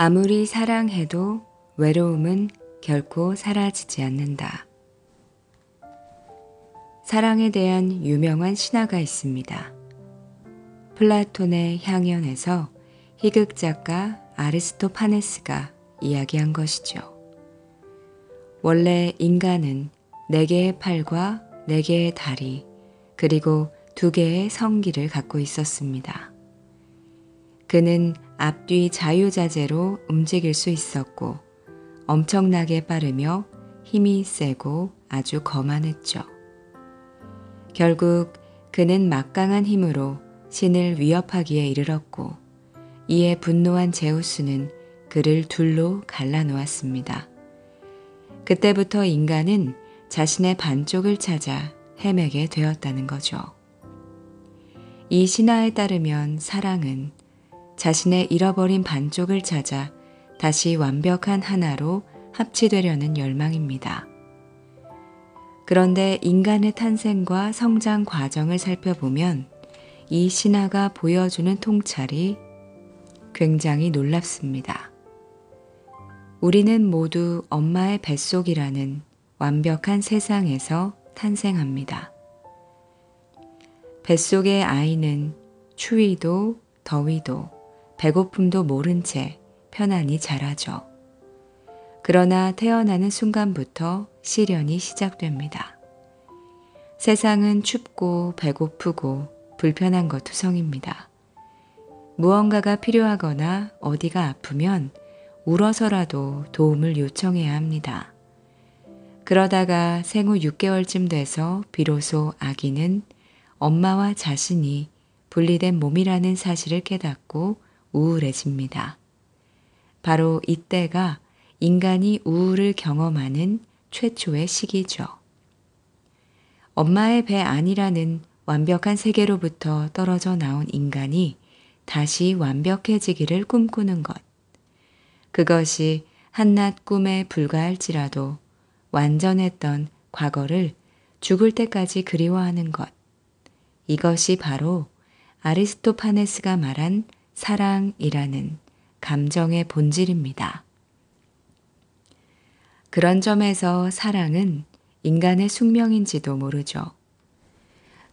아무리 사랑해도 외로움은 결코 사라지지 않는다. 사랑에 대한 유명한 신화가 있습니다. 플라톤의 향연에서 희극 작가 아리스토파네스가 이야기한 것이죠. 원래 인간은 4개의 팔과 4개의 다리, 그리고 2개의 성기를 갖고 있었습니다. 그는 앞뒤 자유자재로 움직일 수 있었고 엄청나게 빠르며 힘이 세고 아주 거만했죠. 결국 그는 막강한 힘으로 신을 위협하기에 이르렀고 이에 분노한 제우스는 그를 둘로 갈라놓았습니다. 그때부터 인간은 자신의 반쪽을 찾아 헤매게 되었다는 거죠. 이 신화에 따르면 사랑은 자신의 잃어버린 반쪽을 찾아 다시 완벽한 하나로 합치되려는 열망입니다. 그런데 인간의 탄생과 성장 과정을 살펴보면 이 신화가 보여주는 통찰이 굉장히 놀랍습니다. 우리는 모두 엄마의 뱃속이라는 완벽한 세상에서 탄생합니다. 뱃속의 아이는 추위도 더위도 배고픔도 모른 채 편안히 자라죠. 그러나 태어나는 순간부터 시련이 시작됩니다. 세상은 춥고 배고프고 불편한 것 투성입니다. 무언가가 필요하거나 어디가 아프면 울어서라도 도움을 요청해야 합니다. 그러다가 생후 6개월쯤 돼서 비로소 아기는 엄마와 자신이 분리된 몸이라는 사실을 깨닫고 우울해집니다. 바로 이때가 인간이 우울을 경험하는 최초의 시기죠. 엄마의 배 안이라는 완벽한 세계로부터 떨어져 나온 인간이 다시 완벽해지기를 꿈꾸는 것. 그것이 한낱 꿈에 불과할지라도 완전했던 과거를 죽을 때까지 그리워하는 것. 이것이 바로 아리스토파네스가 말한 사랑이라는 감정의 본질입니다. 그런 점에서 사랑은 인간의 숙명인지도 모르죠.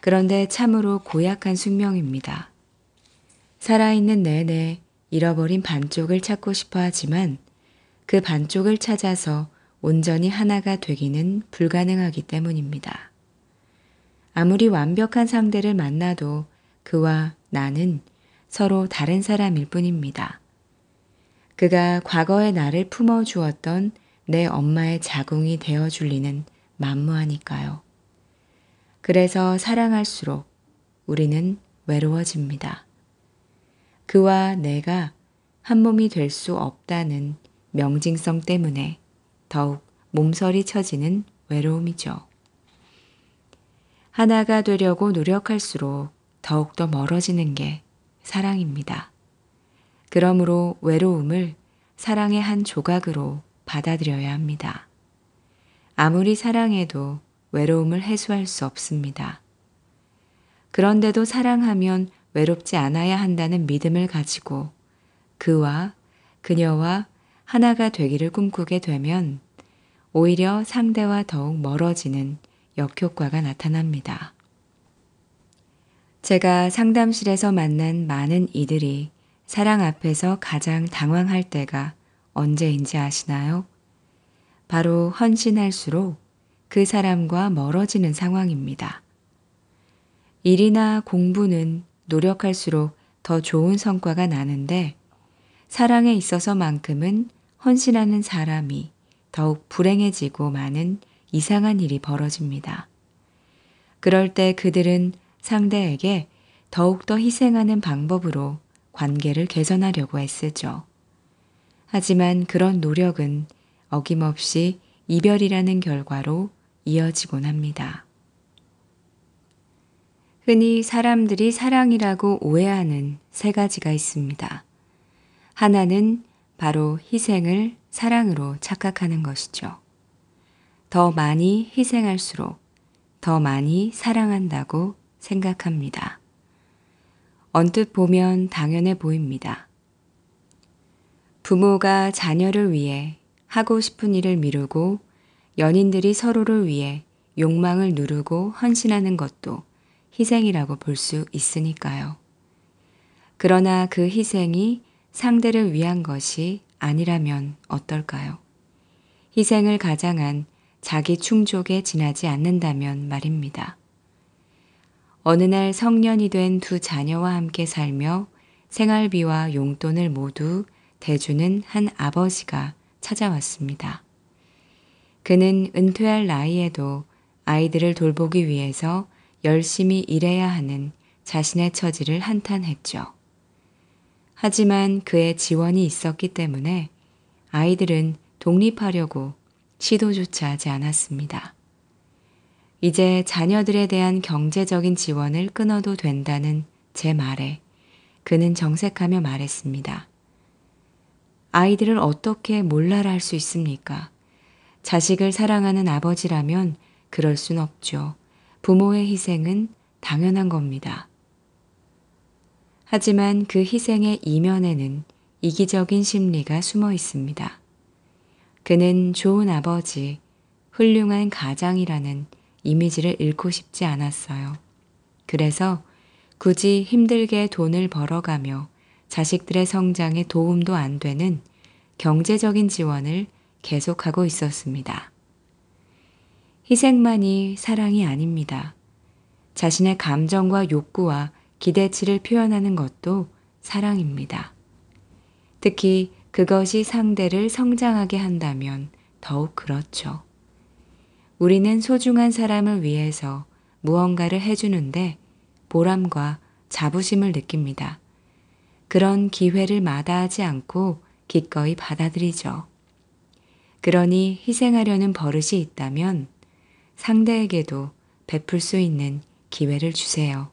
그런데 참으로 고약한 숙명입니다. 살아있는 내내 잃어버린 반쪽을 찾고 싶어 하지만 그 반쪽을 찾아서 온전히 하나가 되기는 불가능하기 때문입니다. 아무리 완벽한 상대를 만나도 그와 나는 서로 다른 사람일 뿐입니다. 그가 과거의 나를 품어주었던 내 엄마의 자궁이 되어줄 리는 만무하니까요. 그래서 사랑할수록 우리는 외로워집니다. 그와 내가 한 몸이 될 수 없다는 명징성 때문에 더욱 몸서리 쳐지는 외로움이죠. 하나가 되려고 노력할수록 더욱더 멀어지는 게 사랑입니다. 그러므로 외로움을 사랑의 한 조각으로 받아들여야 합니다. 아무리 사랑해도 외로움을 해소할 수 없습니다. 그런데도 사랑하면 외롭지 않아야 한다는 믿음을 가지고 그와 그녀와 하나가 되기를 꿈꾸게 되면 오히려 상대와 더욱 멀어지는 역효과가 나타납니다. 제가 상담실에서 만난 많은 이들이 사랑 앞에서 가장 당황할 때가 언제인지 아시나요? 바로 헌신할수록 그 사람과 멀어지는 상황입니다. 일이나 공부는 노력할수록 더 좋은 성과가 나는데 사랑에 있어서만큼은 헌신하는 사람이 더욱 불행해지고 많은 이상한 일이 벌어집니다. 그럴 때 그들은 상대에게 더욱더 희생하는 방법으로 관계를 개선하려고 애쓰죠. 하지만 그런 노력은 어김없이 이별이라는 결과로 이어지곤 합니다. 흔히 사람들이 사랑이라고 오해하는 3가지가 있습니다. 하나는 바로 희생을 사랑으로 착각하는 것이죠. 더 많이 희생할수록 더 많이 사랑한다고 생각합니다. 언뜻 보면 당연해 보입니다. 부모가 자녀를 위해 하고 싶은 일을 미루고 연인들이 서로를 위해 욕망을 누르고 헌신하는 것도 희생이라고 볼 수 있으니까요. 그러나 그 희생이 상대를 위한 것이 아니라면 어떨까요? 희생을 가장한 자기 충족에 지나지 않는다면 말입니다. 어느 날 성년이 된 두 자녀와 함께 살며 생활비와 용돈을 모두 대주는 한 아버지가 찾아왔습니다. 그는 은퇴할 나이에도 아이들을 돌보기 위해서 열심히 일해야 하는 자신의 처지를 한탄했죠. 하지만 그의 지원이 있었기 때문에 아이들은 독립하려고 시도조차 하지 않았습니다. 이제 자녀들에 대한 경제적인 지원을 끊어도 된다는 제 말에 그는 정색하며 말했습니다. 아이들을 어떻게 몰라라 할 수 있습니까? 자식을 사랑하는 아버지라면 그럴 순 없죠. 부모의 희생은 당연한 겁니다. 하지만 그 희생의 이면에는 이기적인 심리가 숨어 있습니다. 그는 좋은 아버지, 훌륭한 가장이라는 이미지를 잃고 싶지 않았어요. 그래서 굳이 힘들게 돈을 벌어가며 자식들의 성장에 도움도 안 되는 경제적인 지원을 계속하고 있었습니다. 희생만이 사랑이 아닙니다. 자신의 감정과 욕구와 기대치를 표현하는 것도 사랑입니다. 특히 그것이 상대를 성장하게 한다면 더욱 그렇죠. 우리는 소중한 사람을 위해서 무언가를 해주는데 보람과 자부심을 느낍니다. 그런 기회를 마다하지 않고 기꺼이 받아들이죠. 그러니 희생하려는 버릇이 있다면 상대에게도 베풀 수 있는 기회를 주세요.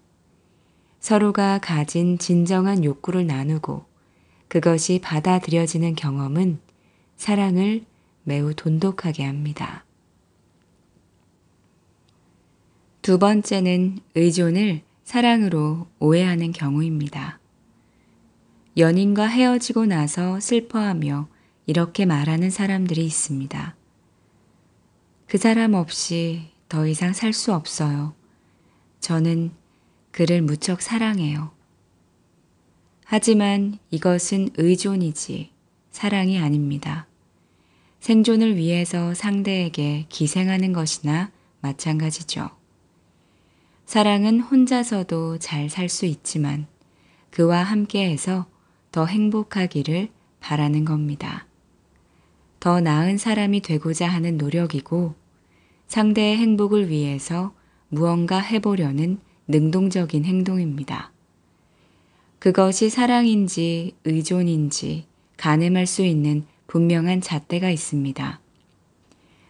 서로가 가진 진정한 욕구를 나누고 그것이 받아들여지는 경험은 사랑을 매우 돈독하게 합니다. 두 번째는 의존을 사랑으로 오해하는 경우입니다. 연인과 헤어지고 나서 슬퍼하며 이렇게 말하는 사람들이 있습니다. 그 사람 없이 더 이상 살 수 없어요. 저는 그를 무척 사랑해요. 하지만 이것은 의존이지 사랑이 아닙니다. 생존을 위해서 상대에게 기생하는 것이나 마찬가지죠. 사랑은 혼자서도 잘 살 수 있지만 그와 함께해서 더 행복하기를 바라는 겁니다. 더 나은 사람이 되고자 하는 노력이고 상대의 행복을 위해서 무언가 해보려는 능동적인 행동입니다. 그것이 사랑인지 의존인지 가늠할 수 있는 분명한 잣대가 있습니다.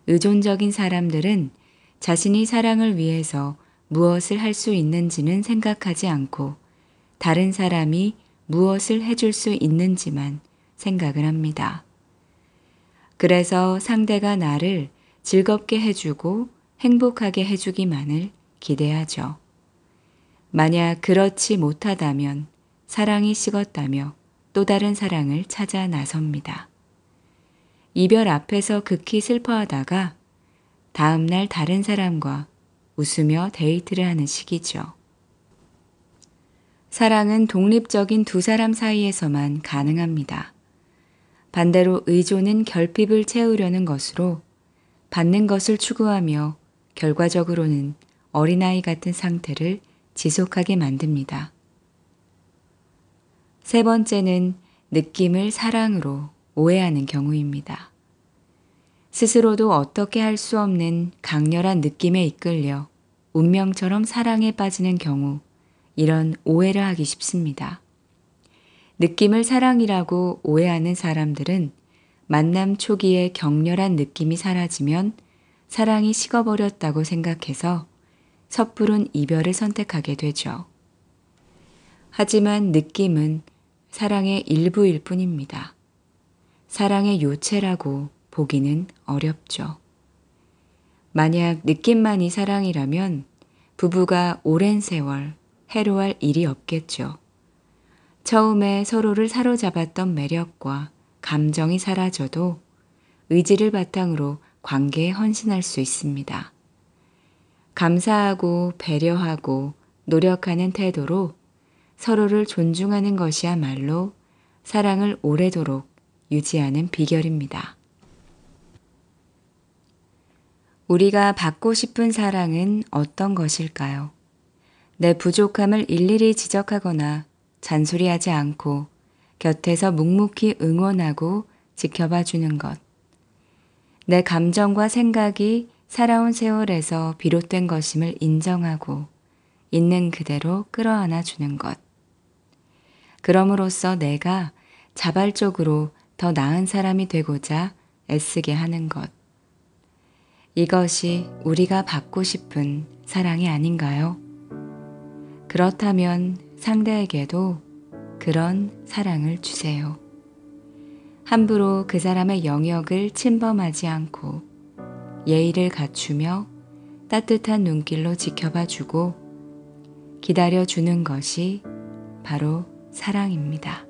의존적인 사람들은 자신이 사랑을 위해서 무엇을 할 수 있는지는 생각하지 않고 다른 사람이 무엇을 해줄 수 있는지만 생각을 합니다. 그래서 상대가 나를 즐겁게 해주고 행복하게 해주기만을 기대하죠. 만약 그렇지 못하다면 사랑이 식었다며 또 다른 사랑을 찾아 나섭니다. 이별 앞에서 극히 슬퍼하다가 다음날 다른 사람과 웃으며 데이트를 하는 시기죠. 사랑은 독립적인 두 사람 사이에서만 가능합니다. 반대로 의존은 결핍을 채우려는 것으로 받는 것을 추구하며 결과적으로는 어린아이 같은 상태를 지속하게 만듭니다. 세 번째는 느낌을 사랑으로 오해하는 경우입니다. 스스로도 어떻게 할 수 없는 강렬한 느낌에 이끌려 운명처럼 사랑에 빠지는 경우, 이런 오해를 하기 쉽습니다. 느낌을 사랑이라고 오해하는 사람들은 만남 초기에 격렬한 느낌이 사라지면 사랑이 식어버렸다고 생각해서 섣부른 이별을 선택하게 되죠. 하지만 느낌은 사랑의 일부일 뿐입니다. 사랑의 요체라고 보기는 어렵죠. 만약 느낌만이 사랑이라면 부부가 오랜 세월 해로할 일이 없겠죠. 처음에 서로를 사로잡았던 매력과 감정이 사라져도 의지를 바탕으로 관계에 헌신할 수 있습니다. 감사하고 배려하고 노력하는 태도로 서로를 존중하는 것이야말로 사랑을 오래도록 유지하는 비결입니다. 우리가 받고 싶은 사랑은 어떤 것일까요? 내 부족함을 일일이 지적하거나 잔소리하지 않고 곁에서 묵묵히 응원하고 지켜봐 주는 것. 내 감정과 생각이 살아온 세월에서 비롯된 것임을 인정하고 있는 그대로 끌어안아 주는 것. 그럼으로써 내가 자발적으로 더 나은 사람이 되고자 애쓰게 하는 것. 이것이 우리가 받고 싶은 사랑이 아닌가요? 그렇다면 상대에게도 그런 사랑을 주세요. 함부로 그 사람의 영역을 침범하지 않고 예의를 갖추며 따뜻한 눈길로 지켜봐 주고 기다려 주는 것이 바로 사랑입니다.